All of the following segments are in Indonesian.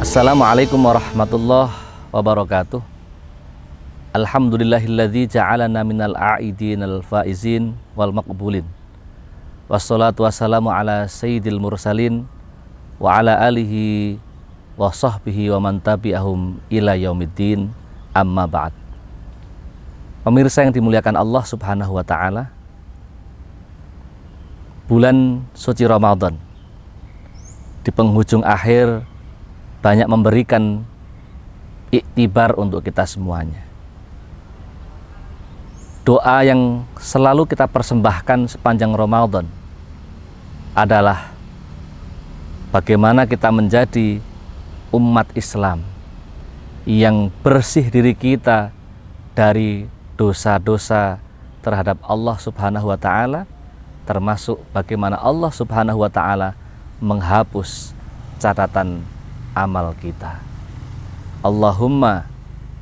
Assalamualaikum warahmatullahi wabarakatuh. Alhamdulillahilladzi ja'alana minal a'idinal faizin wal maqbulin. Wassalatu wassalamu ala sayyidil mursalin wa ala alihi wa sahbihi wa man tabi'ahum ila yaumiddin, amma ba'd. Pemirsa yang dimuliakan Allah Subhanahu wa taala, bulan suci Ramadan di penghujung akhir banyak memberikan iktibar untuk kita semuanya. Doa yang selalu kita persembahkan sepanjang Ramadan adalah bagaimana kita menjadi umat Islam yang bersih diri kita dari dosa-dosa terhadap Allah Subhanahu wa taala, termasuk bagaimana Allah Subhanahu wa taala menghapus catatan amal kita. Allahumma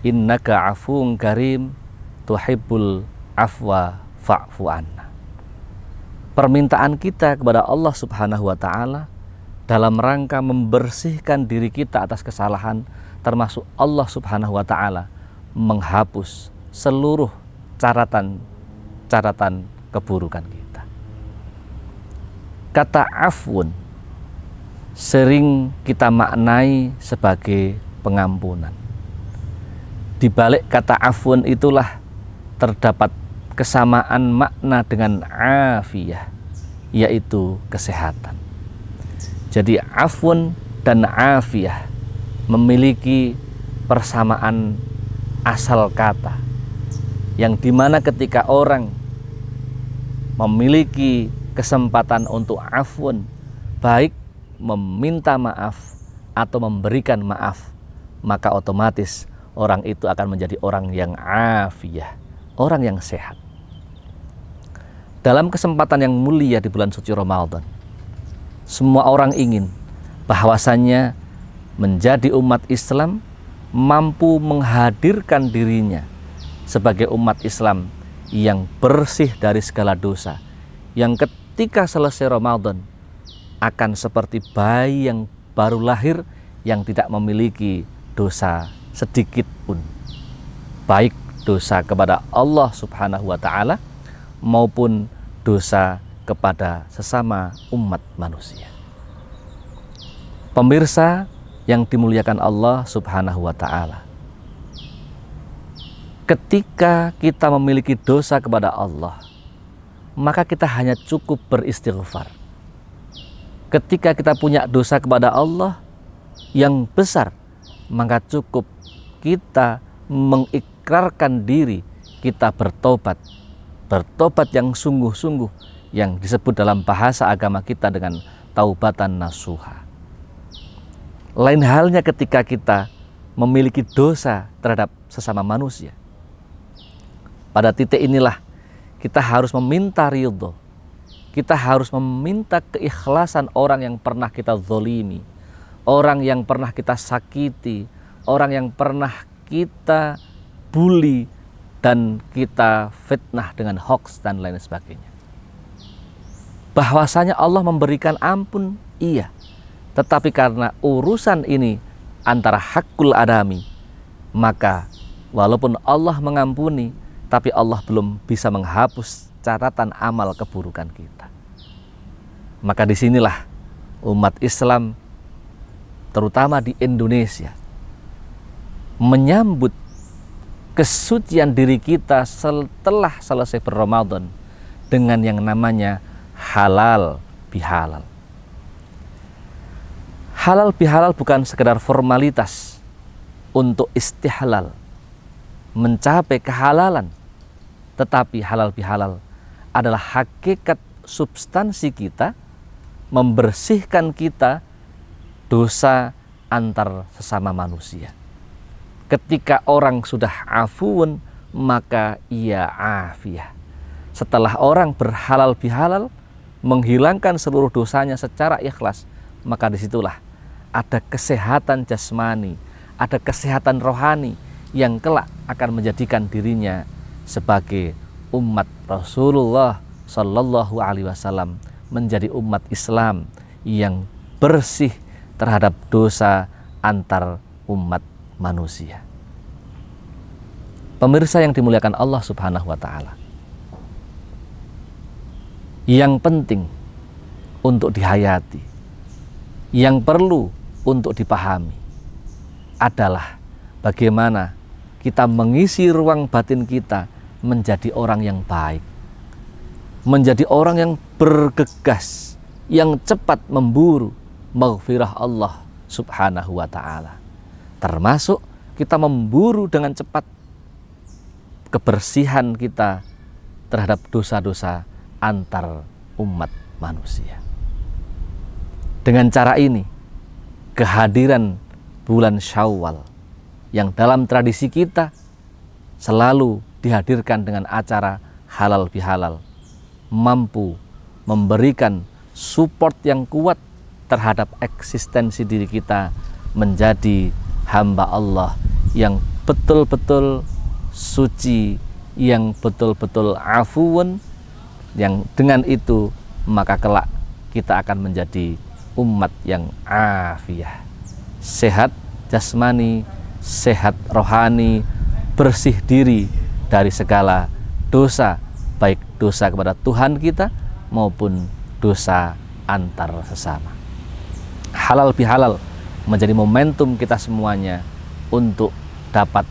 innaka afuwun karim tuhibbul afwa fa'fu anna. Permintaan kita kepada Allah Subhanahu wa taala dalam rangka membersihkan diri kita atas kesalahan, termasuk Allah Subhanahu wa taala menghapus seluruh catatan keburukan kita. Kata afun sering kita maknai sebagai pengampunan. Di balik kata afun itulah terdapat kesamaan makna dengan afiyah, yaitu kesehatan. Jadi afun dan afiyah memiliki persamaan asal kata, yang dimana ketika orang memiliki kesempatan untuk afun, baik meminta maaf atau memberikan maaf, maka otomatis orang itu akan menjadi orang yang afiyah, orang yang sehat. Dalam kesempatan yang mulia di bulan suci Ramadan, semua orang ingin bahwasannya menjadi umat Islam mampu menghadirkan dirinya sebagai umat Islam yang bersih dari segala dosa, yang ketika selesai Ramadan akan seperti bayi yang baru lahir yang tidak memiliki dosa sedikit pun, baik dosa kepada Allah Subhanahu wa taala maupun dosa kepada sesama umat manusia. Pemirsa yang dimuliakan Allah Subhanahu wa taala, ketika kita memiliki dosa kepada Allah, maka kita hanya cukup beristighfar. Ketika kita punya dosa kepada Allah yang besar, maka cukup kita mengikrarkan diri kita bertobat. Bertobat yang sungguh-sungguh, yang disebut dalam bahasa agama kita dengan taubatan nasuha. Lain halnya ketika kita memiliki dosa terhadap sesama manusia. Pada titik inilah kita harus meminta ridho. Kita harus meminta keikhlasan orang yang pernah kita zolimi, orang yang pernah kita sakiti, orang yang pernah kita bully dan kita fitnah dengan hoax dan lain sebagainya. Bahwasanya Allah memberikan ampun, iya, tetapi karena urusan ini antara hakul adami, maka walaupun Allah mengampuni, tapi Allah belum bisa menghapus catatan amal keburukan kita. Maka disinilah umat Islam, terutama di Indonesia, menyambut kesucian diri kita setelah selesai berRamadan dengan yang namanya halal bihalal. Halal bihalal bukan sekedar formalitas untuk istihlal, mencapai kehalalan, tetapi halal bihalal adalah hakikat substansi kita, membersihkan kita dosa antar sesama manusia. Ketika orang sudah afuun, maka ia afiyah. Setelah orang berhalal bihalal, menghilangkan seluruh dosanya secara ikhlas, maka disitulah ada kesehatan jasmani, ada kesehatan rohani yang kelak akan menjadikan dirinya sebagai umat Rasulullah Sallallahu Alaihi Wasallam, menjadi umat Islam yang bersih terhadap dosa antar umat manusia. Pemirsa yang dimuliakan Allah Subhanahu wa Ta'ala, yang penting untuk dihayati, yang perlu untuk dipahami adalah bagaimana kita mengisi ruang batin kita menjadi orang yang baik, menjadi orang yang bergegas, yang cepat memburu maghfirah Allah Subhanahu wa Ta'ala. Termasuk kita memburu dengan cepat kebersihan kita terhadap dosa-dosa antar umat manusia. Dengan cara ini, kehadiran bulan Syawal yang dalam tradisi kita selalu dihadirkan dengan acara halal bihalal mampu memberikan support yang kuat terhadap eksistensi diri kita menjadi hamba Allah yang betul-betul suci, yang betul-betul afuun, yang dengan itu maka kelak kita akan menjadi umat yang afiyah, sehat jasmani, sehat rohani, bersih diri dari segala dosa, baik dosa kepada Tuhan kita maupun dosa antar sesama. Halal bihalal menjadi momentum kita semuanya untuk dapat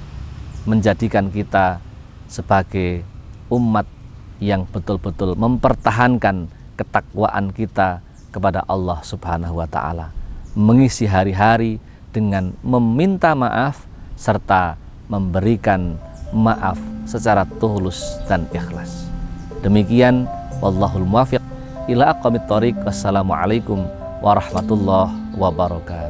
menjadikan kita sebagai umat yang betul-betul mempertahankan ketakwaan kita kepada Allah Subhanahu wa Ta'ala, mengisi hari-hari dengan meminta maaf serta memberikan maaf secara tulus dan ikhlas. Demikian, wallahul muwaffiq ila aqwamit thoriq. Wassalamualaikum warahmatullahi wabarakatuh.